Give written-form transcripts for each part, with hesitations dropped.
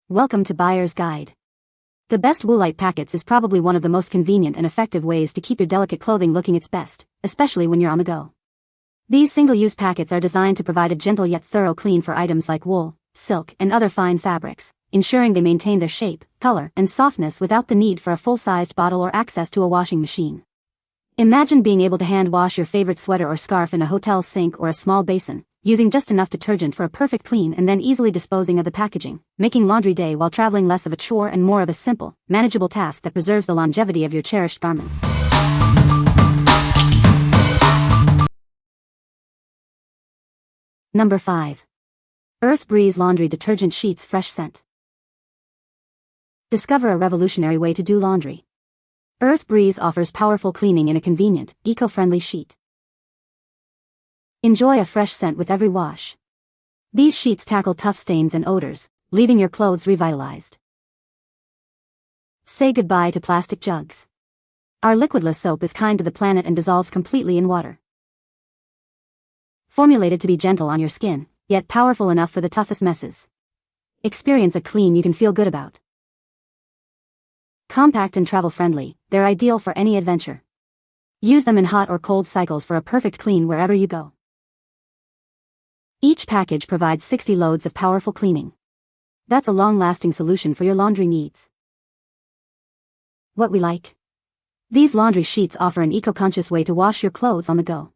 Welcome to Buyer's Guide. The best Woolite Packets is probably one of the most convenient and effective ways to keep your delicate clothing looking its best, especially when you're on the go. These single-use packets are designed to provide a gentle yet thorough clean for items like wool, silk, and other fine fabrics, ensuring they maintain their shape, color, and softness without the need for a full-sized bottle or access to a washing machine. Imagine being able to hand-wash your favorite sweater or scarf in a hotel sink or a small basin, using just enough detergent for a perfect clean and then easily disposing of the packaging, making laundry day while traveling less of a chore and more of a simple, manageable task that preserves the longevity of your cherished garments. Number 5. Earth Breeze Laundry Detergent Sheets Fresh Scent. Discover a revolutionary way to do laundry. Earth Breeze offers powerful cleaning in a convenient, eco-friendly sheet. Enjoy a fresh scent with every wash. These sheets tackle tough stains and odors, leaving your clothes revitalized. Say goodbye to plastic jugs. Our liquidless soap is kind to the planet and dissolves completely in water. Formulated to be gentle on your skin, yet powerful enough for the toughest messes. Experience a clean you can feel good about. Compact and travel-friendly, they're ideal for any adventure. Use them in hot or cold cycles for a perfect clean wherever you go. Each package provides 60 loads of powerful cleaning. That's a long-lasting solution for your laundry needs. What we like? These laundry sheets offer an eco-conscious way to wash your clothes on the go.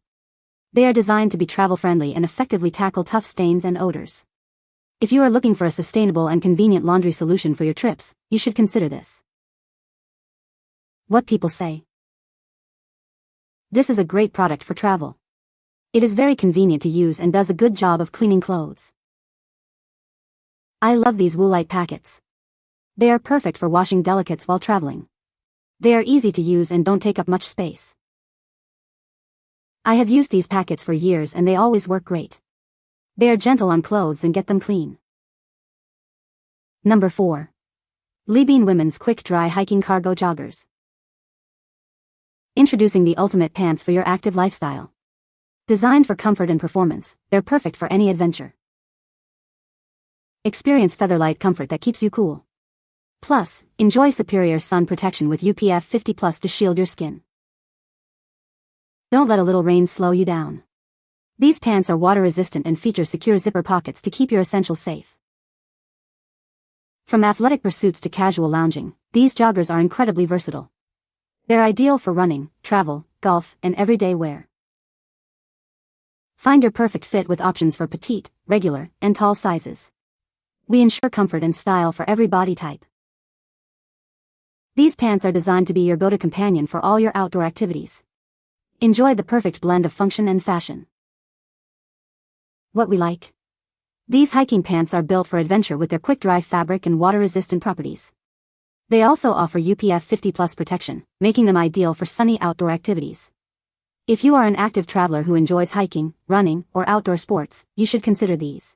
They are designed to be travel-friendly and effectively tackle tough stains and odors. If you are looking for a sustainable and convenient laundry solution for your trips, you should consider this. What people say. This is a great product for travel. It is very convenient to use and does a good job of cleaning clothes. I love these Woolite packets. They are perfect for washing delicates while traveling. They are easy to use and don't take up much space. I have used these packets for years and they always work great. They are gentle on clothes and get them clean. Number 4. Libin Women's Quick Dry Hiking Cargo Joggers. Introducing the ultimate pants for your active lifestyle. Designed for comfort and performance, they're perfect for any adventure. Experience featherlight comfort that keeps you cool. Plus, enjoy superior sun protection with UPF 50+ to shield your skin. Don't let a little rain slow you down. These pants are water-resistant and feature secure zipper pockets to keep your essentials safe. From athletic pursuits to casual lounging, these joggers are incredibly versatile. They're ideal for running, travel, golf, and everyday wear. Find your perfect fit with options for petite, regular, and tall sizes. We ensure comfort and style for every body type. These pants are designed to be your go-to companion for all your outdoor activities. Enjoy the perfect blend of function and fashion. What we like? These hiking pants are built for adventure with their quick-dry fabric and water-resistant properties. They also offer UPF 50+ protection, making them ideal for sunny outdoor activities. If you are an active traveler who enjoys hiking, running, or outdoor sports, you should consider these.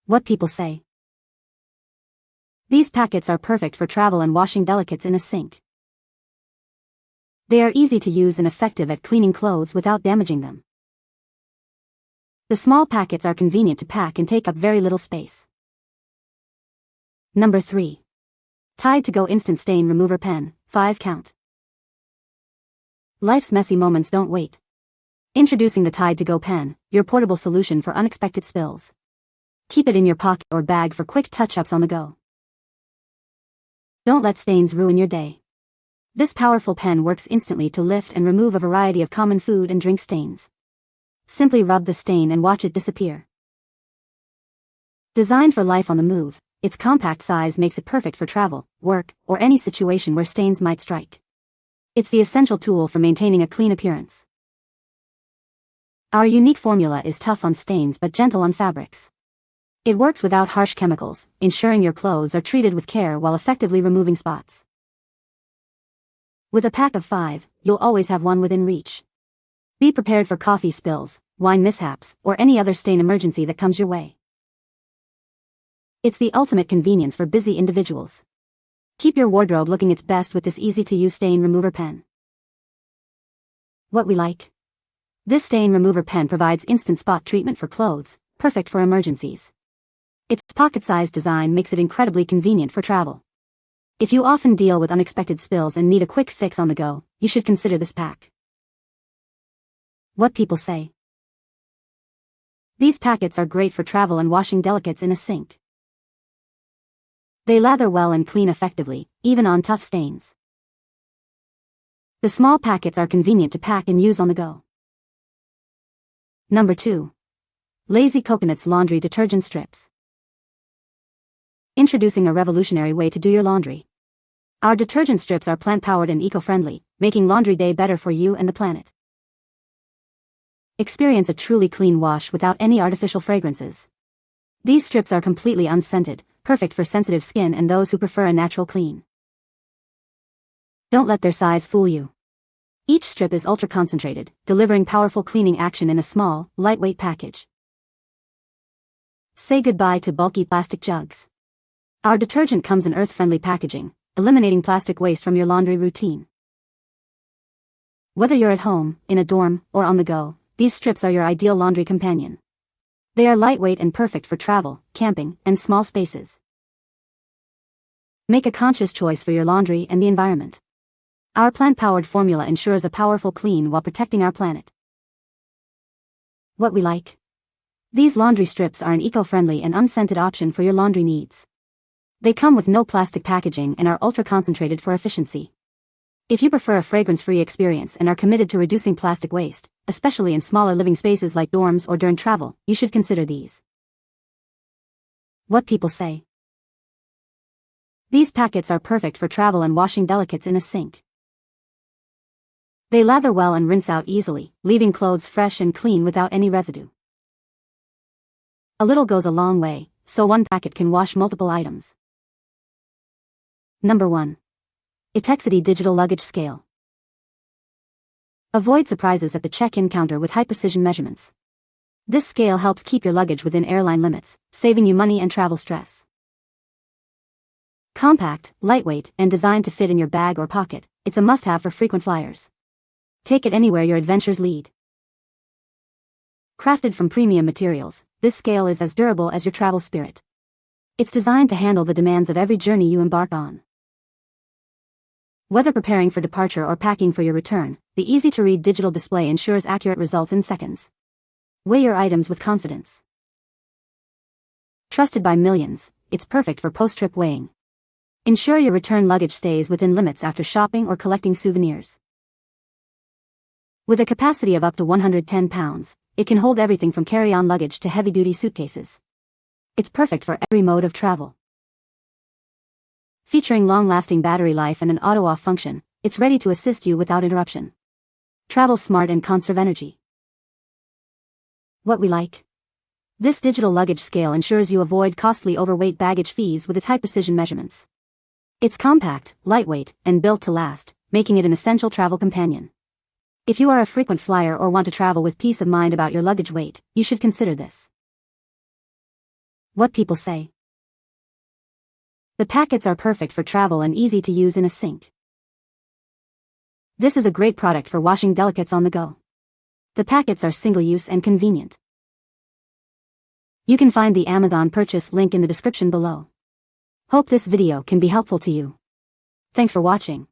What people say. These packets are perfect for travel and washing delicates in a sink. They are easy to use and effective at cleaning clothes without damaging them. The small packets are convenient to pack and take up very little space. Number 3. Tide to Go Instant Stain Remover Pen, 5 count. Life's messy moments don't wait. Introducing the Tide to Go pen, your portable solution for unexpected spills. Keep it in your pocket or bag for quick touch-ups on the go. Don't let stains ruin your day. This powerful pen works instantly to lift and remove a variety of common food and drink stains. Simply rub the stain and watch it disappear. Designed for life on the move, its compact size makes it perfect for travel, work, or any situation where stains might strike. It's the essential tool for maintaining a clean appearance. Our unique formula is tough on stains but gentle on fabrics. It works without harsh chemicals, ensuring your clothes are treated with care while effectively removing spots. With a pack of 5, you'll always have one within reach. Be prepared for coffee spills, wine mishaps, or any other stain emergency that comes your way. It's the ultimate convenience for busy individuals. Keep your wardrobe looking its best with this easy-to-use stain remover pen. What we like? This stain remover pen provides instant spot treatment for clothes, perfect for emergencies. Its pocket-sized design makes it incredibly convenient for travel. If you often deal with unexpected spills and need a quick fix on the go, you should consider this pack. What people say. These packets are great for travel and washing delicates in a sink. They lather well and clean effectively, even on tough stains. The small packets are convenient to pack and use on the go. Number 2. Lazy Coconuts Laundry Detergent Strips. Introducing a revolutionary way to do your laundry. Our detergent strips are plant-powered and eco-friendly, making laundry day better for you and the planet. Experience a truly clean wash without any artificial fragrances. These strips are completely unscented, perfect for sensitive skin and those who prefer a natural clean. Don't let their size fool you. Each strip is ultra-concentrated, delivering powerful cleaning action in a small, lightweight package. Say goodbye to bulky plastic jugs. Our detergent comes in earth-friendly packaging, eliminating plastic waste from your laundry routine. Whether you're at home, in a dorm, or on the go, these strips are your ideal laundry companion. They are lightweight and perfect for travel, camping, and small spaces. Make a conscious choice for your laundry and the environment. Our plant-powered formula ensures a powerful clean while protecting our planet. What we like. These laundry strips are an eco-friendly and unscented option for your laundry needs. They come with no plastic packaging and are ultra-concentrated for efficiency. If you prefer a fragrance-free experience and are committed to reducing plastic waste, especially in smaller living spaces like dorms or during travel, you should consider these. What people say. These packets are perfect for travel and washing delicates in a sink. They lather well and rinse out easily, leaving clothes fresh and clean without any residue. A little goes a long way, so one packet can wash multiple items. Number 1. Etekcity Digital Luggage Scale. Avoid surprises at the check-in counter with high-precision measurements. This scale helps keep your luggage within airline limits, saving you money and travel stress. Compact, lightweight, and designed to fit in your bag or pocket, it's a must-have for frequent flyers. Take it anywhere your adventures lead. Crafted from premium materials, this scale is as durable as your travel spirit. It's designed to handle the demands of every journey you embark on. Whether preparing for departure or packing for your return, the easy-to-read digital display ensures accurate results in seconds. Weigh your items with confidence. Trusted by millions, it's perfect for post-trip weighing. Ensure your return luggage stays within limits after shopping or collecting souvenirs. With a capacity of up to 110 pounds, it can hold everything from carry-on luggage to heavy-duty suitcases. It's perfect for every mode of travel. Featuring long-lasting battery life and an auto-off function, it's ready to assist you without interruption. Travel smart and conserve energy. What we like. This digital luggage scale ensures you avoid costly overweight baggage fees with its high-precision measurements. It's compact, lightweight, and built to last, making it an essential travel companion. If you are a frequent flyer or want to travel with peace of mind about your luggage weight, you should consider this. What people say. The packets are perfect for travel and easy to use in a sink. This is a great product for washing delicates on the go. The packets are single-use and convenient. You can find the Amazon purchase link in the description below. Hope this video can be helpful to you. Thanks for watching.